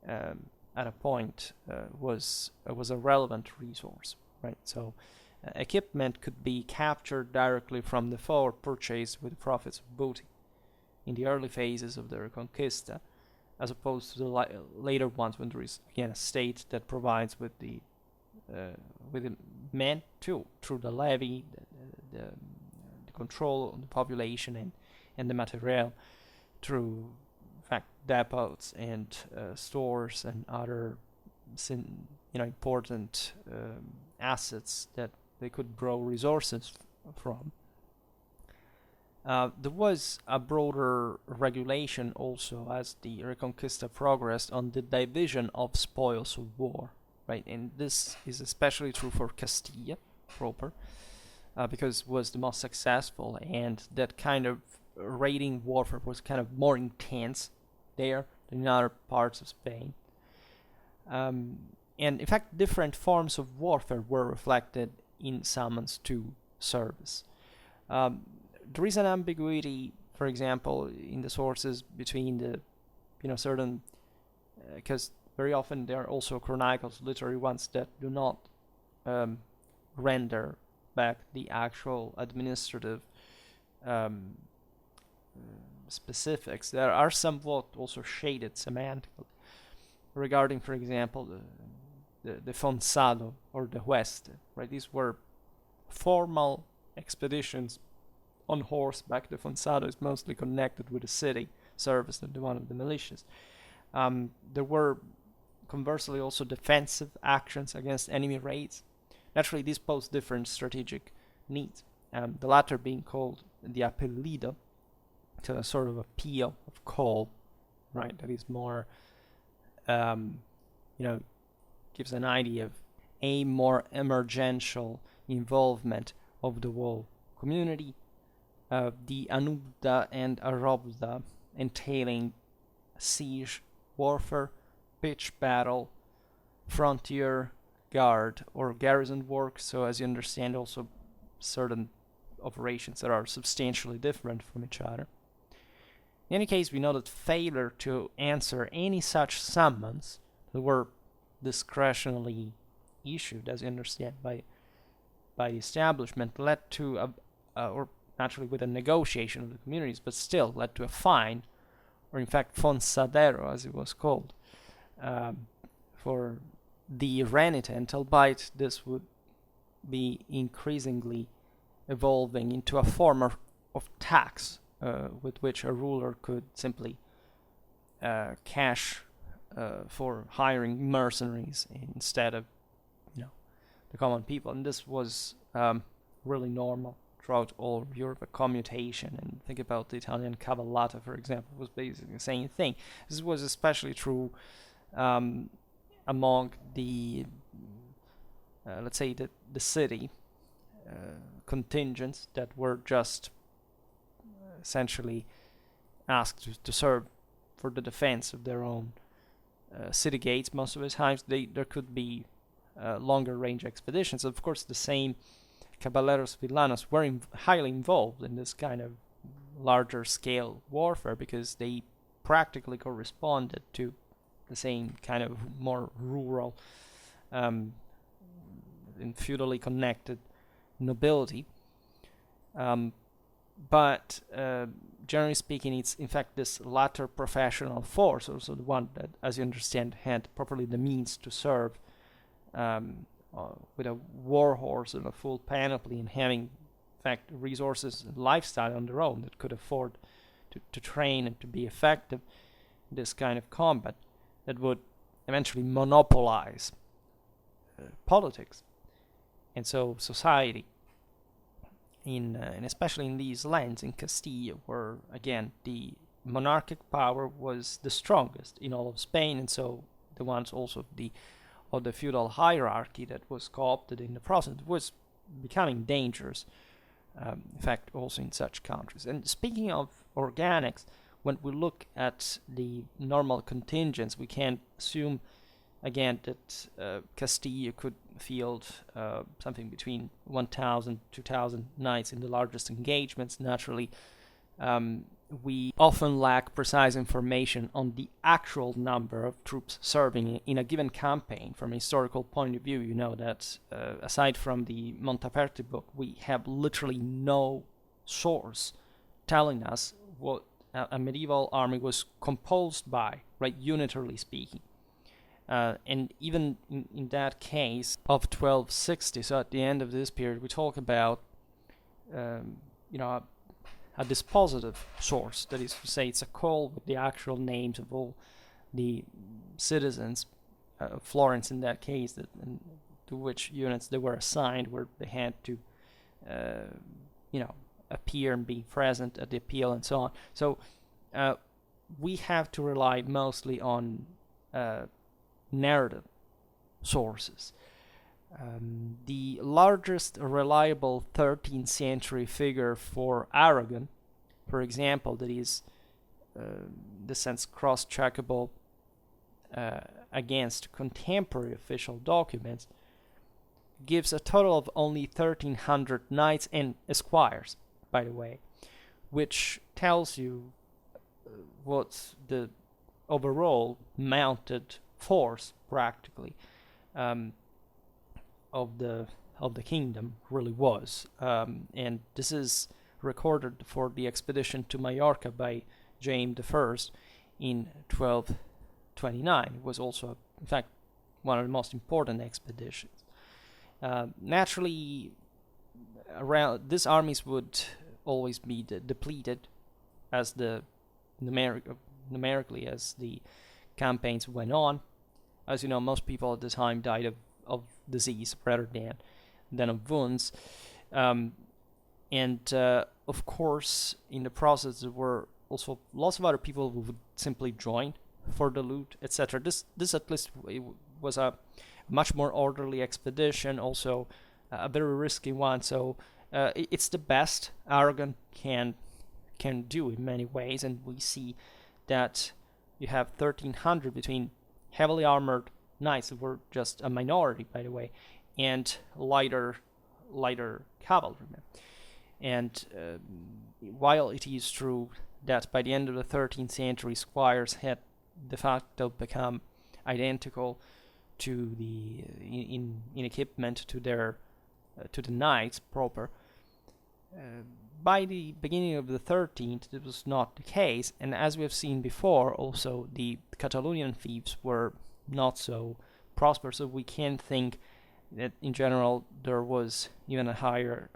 S1: at a point was a relevant resource, right? So equipment could be captured directly from the foe or purchased with profits of booty in the early phases of the Reconquista, as opposed to the later ones when there is again a state that provides with the men too, through the levy, the control of the population and the materiel, through depots and stores and other important assets that they could draw resources from. There was a broader regulation also as the Reconquista progressed on the division of spoils of war, right? And this is especially true for Castile proper, because it was the most successful, and that kind of raiding warfare was kind of more intense there than in other parts of Spain. And in fact, different forms of warfare were reflected in summons to service. There is an ambiguity, for example, in the sources between the, certain, because very often there are also chronicles, literary ones, that do not render back the actual administrative specifics. There are somewhat also shaded semantically regarding, for example, the Fonsado or the Hueste, right? These were formal expeditions on horseback. The Fonsado is mostly connected with the city service than the one of the militias. There were conversely also defensive actions against enemy raids. Naturally, these pose different strategic needs, the latter being called the apellido, to a sort of appeal of call, right? That is more, gives an idea of a more emergential involvement of the whole community. The anubda and arobda entailing siege warfare, pitch battle, frontier guard or garrison work. So as you understand, also certain operations that are substantially different from each other. In any case, we know that failure to answer any such summons that were discretionally issued, as you understand, by the establishment, led to or naturally with a negotiation of the communities, but still led to a fine, or in fact fonsadero as it was called, for the renitent, albeit this would be increasingly evolving into a form of tax with which a ruler could simply cash for hiring mercenaries instead of the common people, and this was really normal throughout all of Europe. A commutation, and think about the Italian cavallata, for example, was basically the same thing. This was especially true among the let's say the city contingents that were just essentially asked to serve for the defense of their own city gates. Most of the times there could be longer range expeditions. Of course, the same caballeros villanos were highly involved in this kind of larger scale warfare, because they practically corresponded to the same kind of more rural and feudally connected nobility. But generally speaking, it's in fact this latter professional force, also the one that, as you understand, had properly the means to serve with a war horse and a full panoply, and having, in fact, resources and lifestyle on their own, that could afford to train and to be effective in this kind of combat, that would eventually monopolize politics and so society. And especially in these lands, in Castile, where again the monarchic power was the strongest in all of Spain, and so the ones also of the feudal hierarchy that was co-opted in the process was becoming dangerous. In fact, also in such countries. And speaking of organics, when we look at the normal contingents, we can assume again that Castile could field something between 1,000 2,000 knights in the largest engagements. Naturally, we often lack precise information on the actual number of troops serving in a given campaign. From a historical point of view, you know that aside from the Montaperti book, we have literally no source telling us what a medieval army was composed by, right, unitarily speaking. And even in that case of 1260, so at the end of this period, we talk about a dispositive source. That is to say, it's a call with the actual names of all the citizens of Florence in that case, to which units they were assigned, where they had to appear and be present at the appeal and so on. So we have to rely mostly on narrative sources. The largest reliable 13th century figure for Aragon, for example, that is in the sense cross-checkable against contemporary official documents, gives a total of only 1,300 knights and esquires, by the way, which tells you what the overall mounted force practically of the kingdom really was. And this is recorded for the expedition to Majorca by James I in 1229. It was also, in fact, one of the most important expeditions. Naturally, around these armies would always be depleted as numerically as the campaigns went on. As you know, most people at the time died of disease rather than of wounds. And of course, in the process, there were also lots of other people who would simply join for the loot, etc. This at least was a much more orderly expedition, also a very risky one. So it's the best Aragon can do in many ways, and we see that you have 1,300 between heavily armored knights, who were just a minority, by the way, and lighter cavalrymen. And while it is true that by the end of the 13th century, squires had de facto become identical to the in equipment to the knights proper, by the beginning of the 13th, it was not the case. And as we have seen before, also the Catalonian fiefs were not so prosperous, so we can think that in general there was even a higher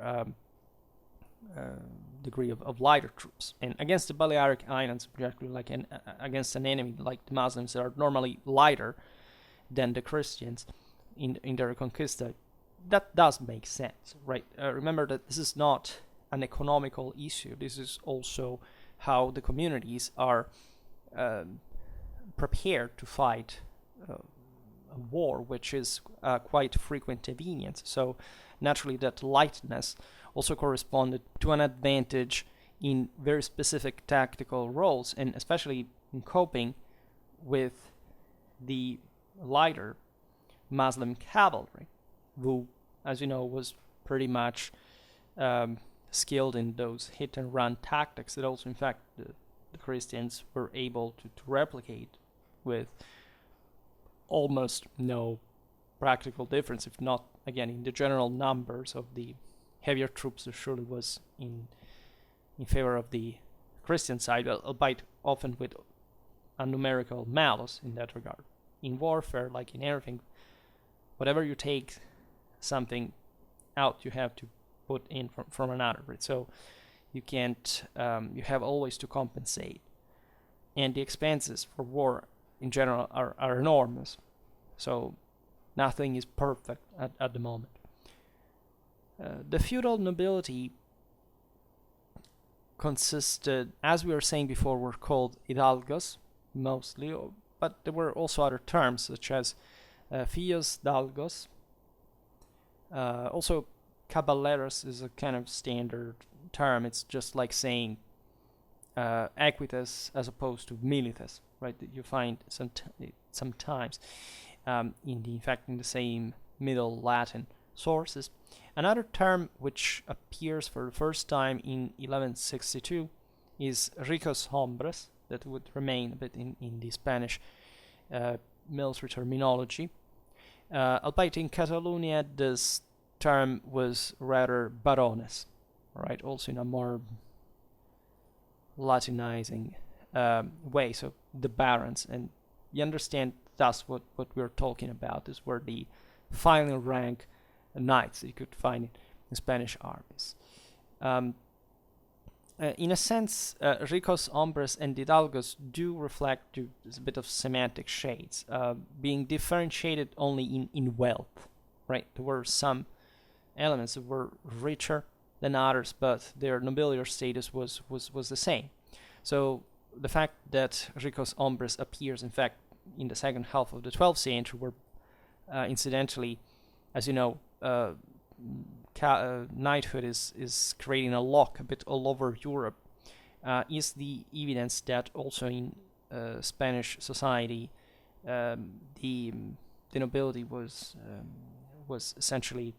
S1: degree of lighter troops. And against the Balearic Islands, particularly like against an enemy like the Muslims that are normally lighter than the Christians in the Reconquista, that does make sense, right? Remember that this is not an economical issue. This is also how the communities are prepared to fight a war, which is quite frequent events. So naturally that lightness also corresponded to an advantage in very specific tactical roles, and especially in coping with the lighter Muslim cavalry, who, as you know, was pretty much skilled in those hit-and-run tactics that also, in fact, the Christians were able to replicate with almost no practical difference, if not, again, in the general numbers of the heavier troops. There surely was in favor of the Christian side, albeit often with a numerical malus in that regard. In warfare, like in everything, whatever you take something out, you have to put in from another, right? So you can't, you have always to compensate. And the expenses for war in general are enormous. So nothing is perfect at the moment. The feudal nobility consisted, as we were saying before, were called hidalgos mostly, but there were also other terms such as fios-dalgos. Also, caballeros is a kind of standard term. It's just like saying equites as opposed to milites, right? That you find sometimes in the same Middle Latin sources. Another term which appears for the first time in 1162 is ricos hombres, that would remain a bit in the Spanish military terminology. Albeit in Catalonia, this term was rather barones, right? Also in a more Latinizing way, so the barons. And you understand thus what we're talking about. Is were the final rank knights that you could find in Spanish armies. In a sense, ricos hombres and hidalgos do reflect to a bit of semantic shades, being differentiated only in wealth, right? There were some elements that were richer than others, but their nobiliary status was the same. So the fact that ricos hombres appears, in fact, in the second half of the 12th century, were incidentally, as you know, knighthood is creating a lock a bit all over Europe, is the evidence that also in Spanish society the nobility was essentially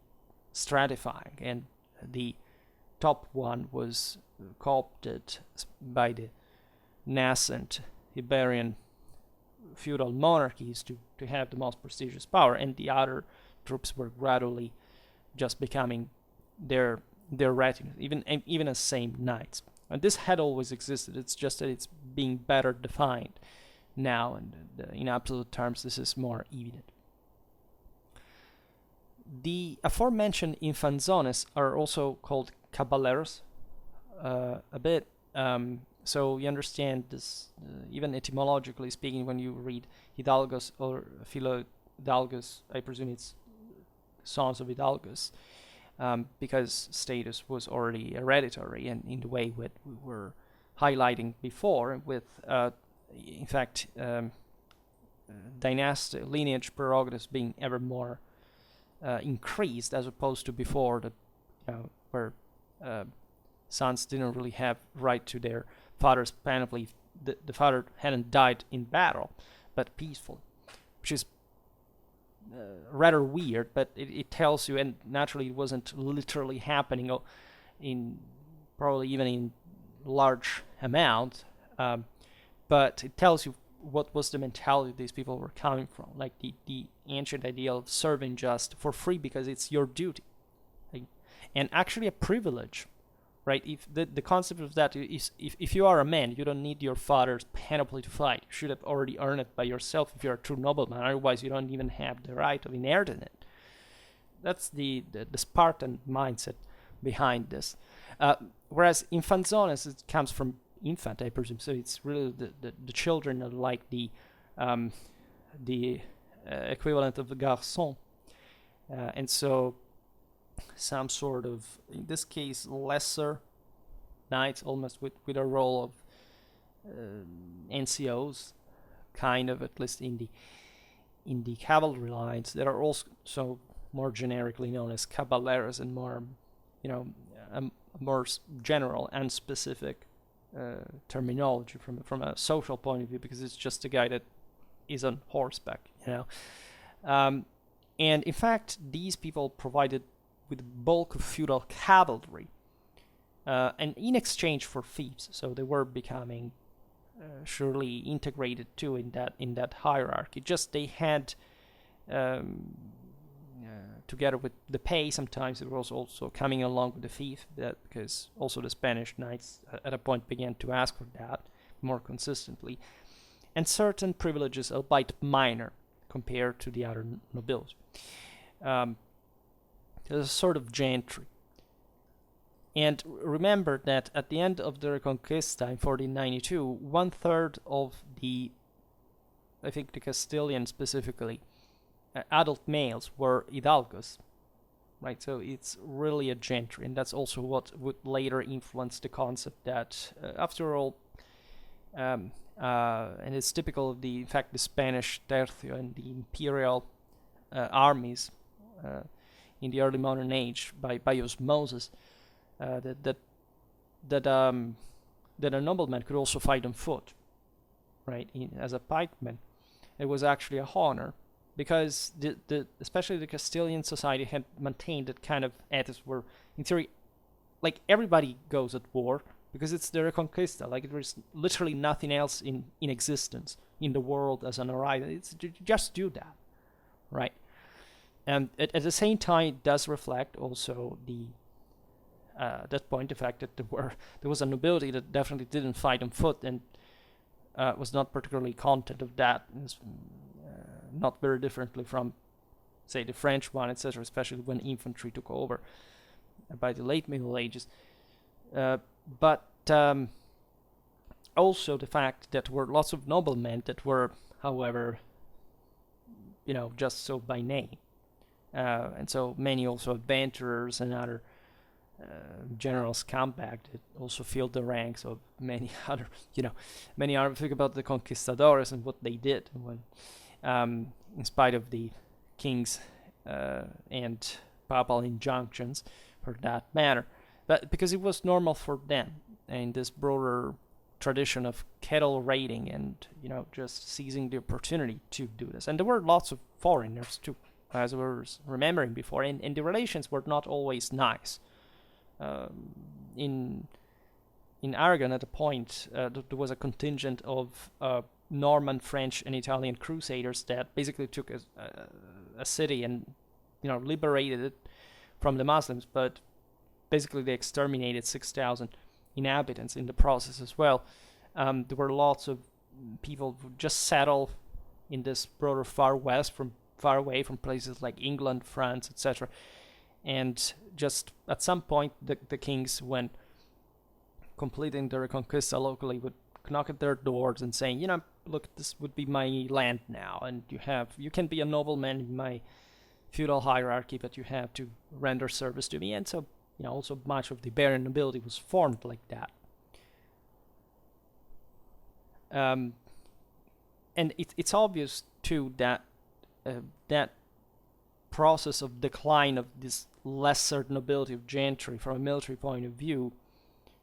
S1: stratifying, and the top one was co-opted by the nascent Iberian feudal monarchies to have the most prestigious power, and the other troops were gradually just becoming their retinues, even as same knights. And this had always existed. It's just that it's being better defined now, and in absolute terms, this is more evident. The aforementioned infanzones are also called caballeros, a bit. So you understand this, even etymologically speaking, when you read hidalgos or filo-hidalgos, I presume it's sons of hidalgos, because status was already hereditary, and in the way we were highlighting before, with in fact dynasty lineage prerogatives being ever more increased, as opposed to before, where sons didn't really have right to their father's panoply. The father hadn't died in battle, but peaceful, which is rather weird, but it tells you, and naturally it wasn't literally happening in probably even in large amount, but it tells you what was the mentality these people were coming from, like the ancient ideal of serving just for free because it's your duty, and actually a privilege, right? If the concept of that is, if you are a man, you don't need your father's panoply to fight. You should have already earned it by yourself if you're a true nobleman. Otherwise, you don't even have the right of inheriting it. That's the Spartan mindset behind this. Whereas infanzones, it comes from infant, I presume, so it's really the children are like the equivalent of the garçon, and so some sort of, in this case, lesser knights, almost with a role of NCOs, kind of, at least in the cavalry lines, that are also more generically known as caballeros, and more, a more general and specific terminology from a social point of view, because it's just a guy that is on horseback, and in fact these people provided with the bulk of feudal cavalry, and in exchange for fiefs, so they were becoming surely integrated too in that hierarchy. Just they had, together with the pay, sometimes it was also coming along with the fief, that because also the Spanish knights at a point began to ask for that more consistently, and certain privileges, albeit minor compared to the other nobility. There's a sort of gentry. And remember that at the end of the Reconquista in 1492, 1/3 of the Castilian specifically, adult males were hidalgos, right? So it's really a gentry, and that's also what would later influence the concept that, after all, and it's typical of the Spanish tercio and the imperial armies in the early modern age by osmosis, that a nobleman could also fight on foot, right? As a pikeman, it was actually a honor, because especially the Castilian society had maintained that kind of ethics where, in theory, like, everybody goes at war because it's the Reconquista. Like, there's literally nothing else in existence in the world as an arrival. It's just do that, right? And at the same time, it does reflect also that point, the fact that there was a nobility that definitely didn't fight on foot and was not particularly content of that. Not very differently from, say, the French one, etc., especially when infantry took over by the late Middle Ages. But also the fact that there were lots of noblemen that were, however, just so by name. And so many also adventurers and other general scumbag that also filled the ranks of many other, many other. Think about the conquistadores and what they did when, in spite of the king's and papal injunctions, for that matter, but because it was normal for them, and this broader tradition of cattle raiding and just seizing the opportunity to do this. And there were lots of foreigners too, as we were remembering before, and the relations were not always nice. In Aragon, at a point, there was a contingent of Norman, French, and Italian crusaders that basically took a city and liberated it from the Muslims, but basically they exterminated 6,000 inhabitants in the process as well. There were lots of people who just settled in this broader far west, far away from places like England, France, etc. And just at some point, the kings, when completing the Reconquista locally, would knock at their doors and saying, look, this would be my land now, and you can be a nobleman in my feudal hierarchy, but you have to render service to me. And so, also much of the Iberian nobility was formed like that. And it's obvious too that that process of decline of this lesser nobility of gentry from a military point of view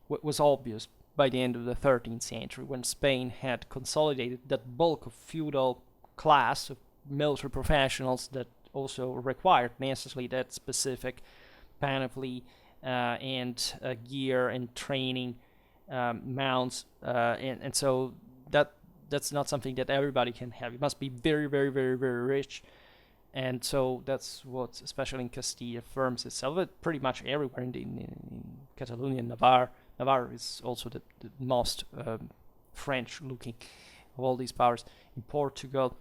S1: was obvious by the end of the 13th century, when Spain had consolidated that bulk of feudal class of military professionals that also required necessarily that specific panoply and gear and training, mounts, and so that's not something that everybody can have. You must be very, very, very, very rich. And so that's what, especially in Castile, affirms itself. But pretty much everywhere in Catalonia, Navarre is also the most French-looking of all these powers. In Portugal,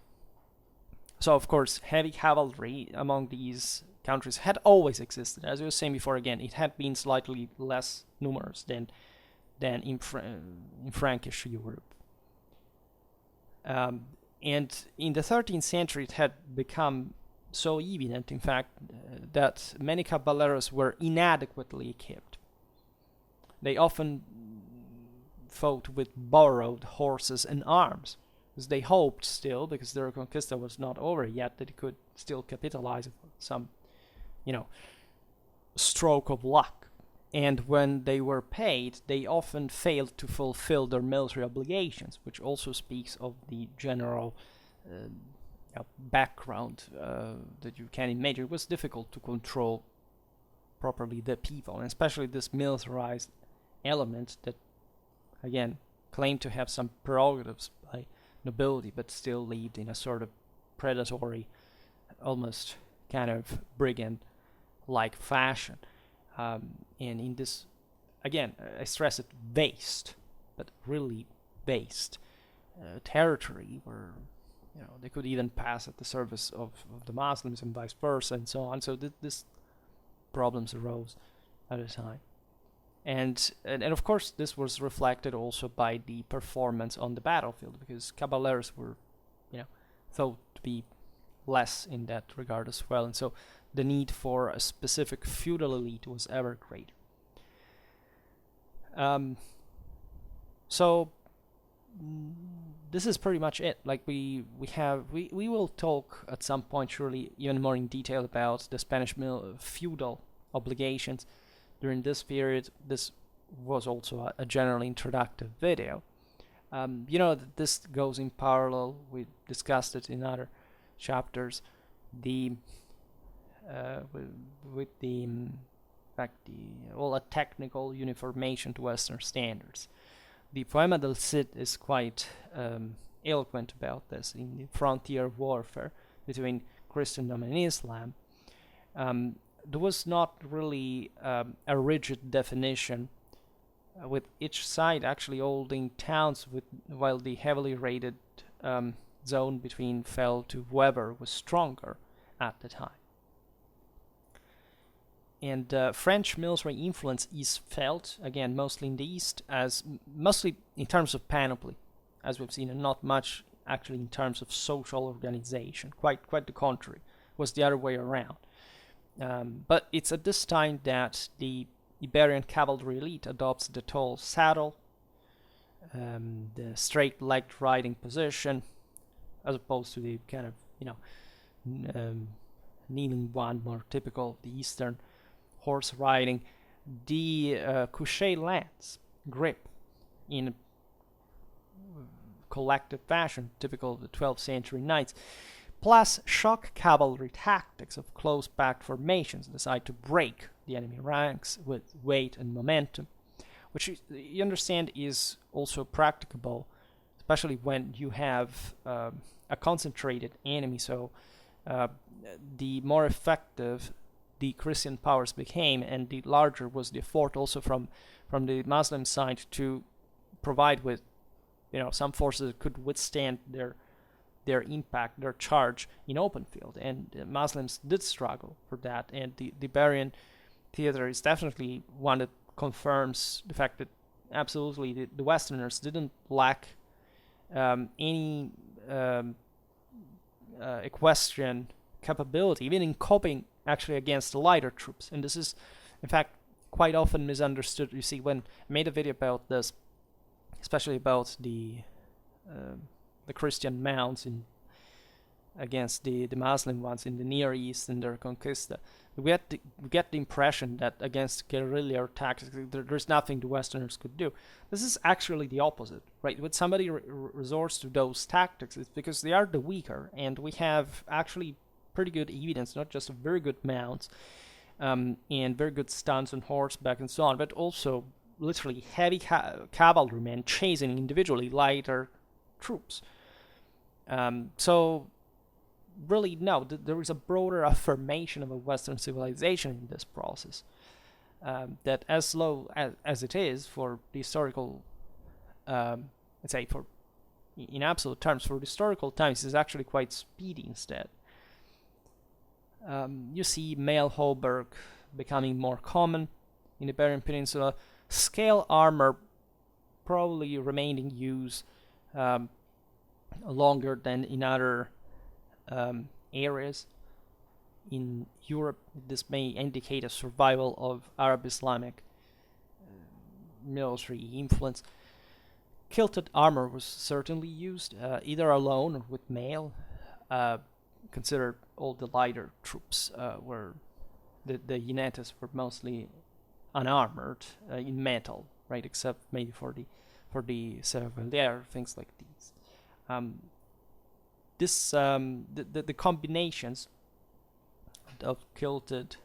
S1: so of course, heavy cavalry among these countries had always existed. As I was saying before, again, it had been slightly less numerous than in Frankish Europe. And in the 13th century, it had become so evident, in fact, that many caballeros were inadequately equipped. They often fought with borrowed horses and arms, because they hoped still, because the Reconquista was not over yet, that they could still capitalize on some, stroke of luck. And when they were paid, they often failed to fulfill their military obligations, which also speaks of the general background that you can imagine. It was difficult to control properly the people, and especially this militarized element that, again, claimed to have some prerogatives by nobility, but still lived in a sort of predatory, almost kind of brigand-like fashion. And in this, again, I stress it, vast, but really vast territory where, they could even pass at the service of the Muslims and vice versa and so on. So this problems arose at the time. And of course, this was reflected also by the performance on the battlefield, because caballeros were, thought to be less in that regard as well. And so the need for a specific feudal elite was ever greater. So this is pretty much it. Like we will talk at some point surely even more in detail about the Spanish feudal obligations during this period. This was also a general introductive video. This goes in parallel. We discussed it in other chapters. With the a technical uniformation to Western standards. The Poema del Cid is quite eloquent about this in the frontier warfare between Christendom and Islam. There was not really a rigid definition, with each side actually holding towns, while the heavily raided zone between fell to whoever was stronger at the time. And French military influence is felt, again, mostly in the east, as mostly in terms of panoply, as we've seen, and not much actually in terms of social organization. Quite the contrary. It was the other way around. But it's at this time that the Iberian cavalry elite adopts the tall saddle, the straight-legged riding position, as opposed to the kind of, kneeling one, more typical of the Eastern horse riding, the couché lance grip in collective fashion, typical of the 12th century knights, plus shock cavalry tactics of close-packed formations designed to break the enemy ranks with weight and momentum, which you understand is also practicable, especially when you have a concentrated enemy. So the more effective the Christian powers became, and the larger was the effort also from the Muslim side to provide with, some forces that could withstand their impact, their charge in open field. And the Muslims did struggle for that, and the Iberian theater is definitely one that confirms the fact that absolutely the Westerners didn't lack any equestrian capability, even in coping actually against the lighter troops. And this is, in fact, quite often misunderstood. You see, when I made a video about this, especially about the Christian mounts against the Muslim ones in the Near East and the Reconquista, we get the impression that against guerrilla tactics, there's nothing the Westerners could do. This is actually the opposite, right? When somebody resorts to those tactics, it's because they are the weaker, and we have actually pretty good evidence, not just of very good mounts and very good stunts on horseback and so on, but also literally heavy cavalrymen chasing individually lighter troops. So really, no, there is a broader affirmation of a Western civilization in this process. That as slow as it is for the historical, let's say, for in absolute terms, for historical times, is actually quite speedy instead. You see male hauberk becoming more common in the Iberian Peninsula. Scale armor probably remained in use longer than in other areas in Europe. This may indicate a survival of Arab Islamic military influence. Kilted armor was certainly used, either alone or with mail. Consider all the lighter troops were the jinetes were mostly unarmored in metal, right? Except maybe for the Cervelier, things like these. The combinations of kilted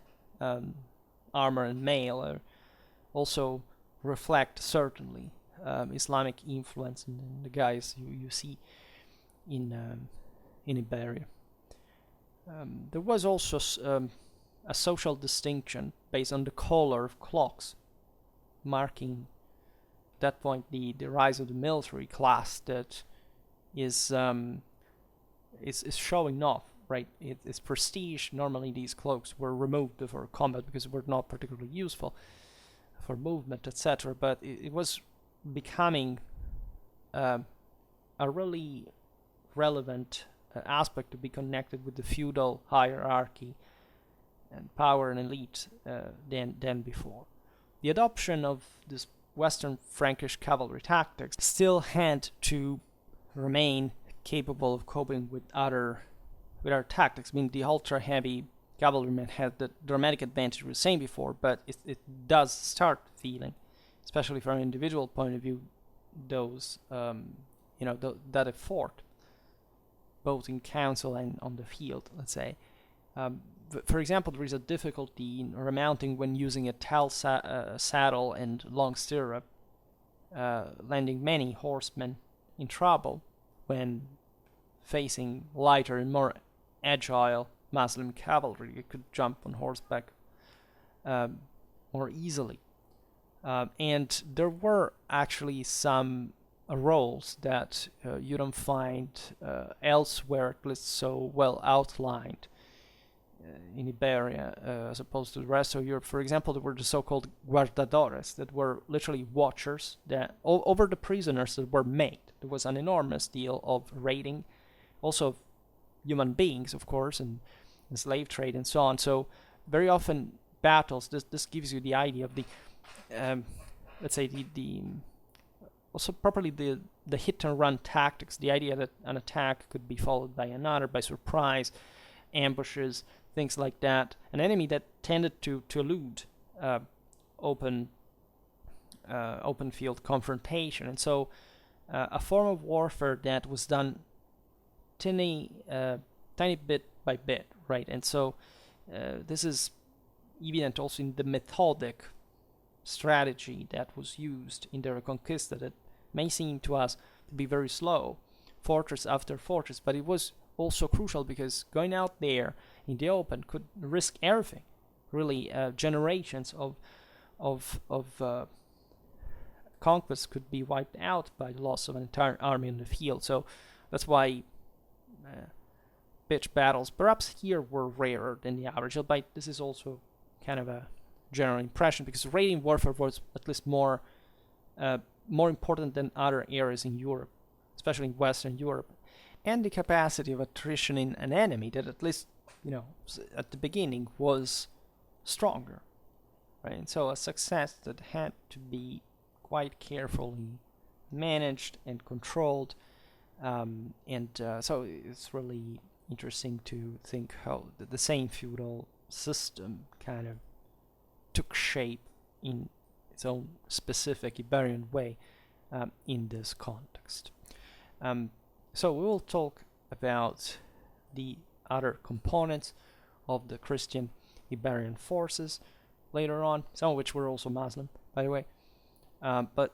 S1: armor and mail also reflect certainly Islamic influence in the guys you see in Iberia. There was also a social distinction based on the color of cloaks, marking at that point the rise of the military class that is showing off, right? It's prestige. Normally these cloaks were removed before combat because they were not particularly useful for movement, etc. But it was becoming a really relevant aspect to be connected with the feudal hierarchy and power and elite than before. The adoption of this Western Frankish cavalry tactics still had to remain capable of coping with other tactics. I mean, the ultra-heavy cavalrymen had the dramatic advantage we were saying before, but it does start feeling, especially from an individual point of view, those that effort, both in council and on the field, let's say. For example, there is a difficulty in remounting when using a tall saddle and long stirrup, landing many horsemen in trouble when facing lighter and more agile Muslim cavalry. You could jump on horseback more easily. And there were actually some roles that you don't find elsewhere, at least so well outlined in Iberia as opposed to the rest of Europe. For example, there were the so-called guardadores, that were literally watchers that over the prisoners that were made. There was an enormous deal of raiding, also of human beings, of course, and slave trade and so on. So very often battles, this gives you the idea of the let's say the also properly the hit and run tactics, the idea that an attack could be followed by another, by surprise, ambushes, things like that. An enemy that tended to elude open field confrontation, and so a form of warfare that was done tiny bit by bit, right? And so this is evident also in the methodic strategy that was used in the Reconquista, that may seem to us to be very slow, fortress after fortress, but it was also crucial because going out there in the open could risk everything. Really, generations of conquest could be wiped out by the loss of an entire army in the field. So that's why pitched battles, perhaps here, were rarer than the average. But this is also kind of a general impression, because raiding warfare was at least more important than other areas in Europe, especially in Western Europe, and the capacity of attritioning an enemy that, at least at the beginning, was stronger, right? And so a success that had to be quite carefully managed and controlled, so it's really interesting to think how the same feudal system kind of took shape in its own specific Iberian way in this context. So we will talk about the other components of the Christian Iberian forces later on, some of which were also Muslim, by the way. But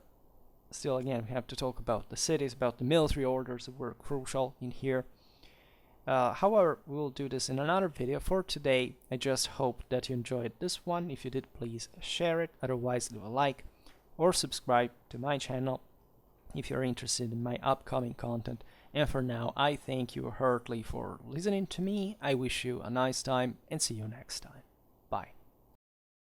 S1: still, again, we have to talk about the cities, about the military orders that were crucial in here. However, we will do this in another video. For today, I just hope that you enjoyed this one. If you did, please share it. Otherwise, leave a like or subscribe to my channel. if you're interested in my upcoming content. And for now, I thank you heartily for listening to me. I wish you a nice time and see you next time.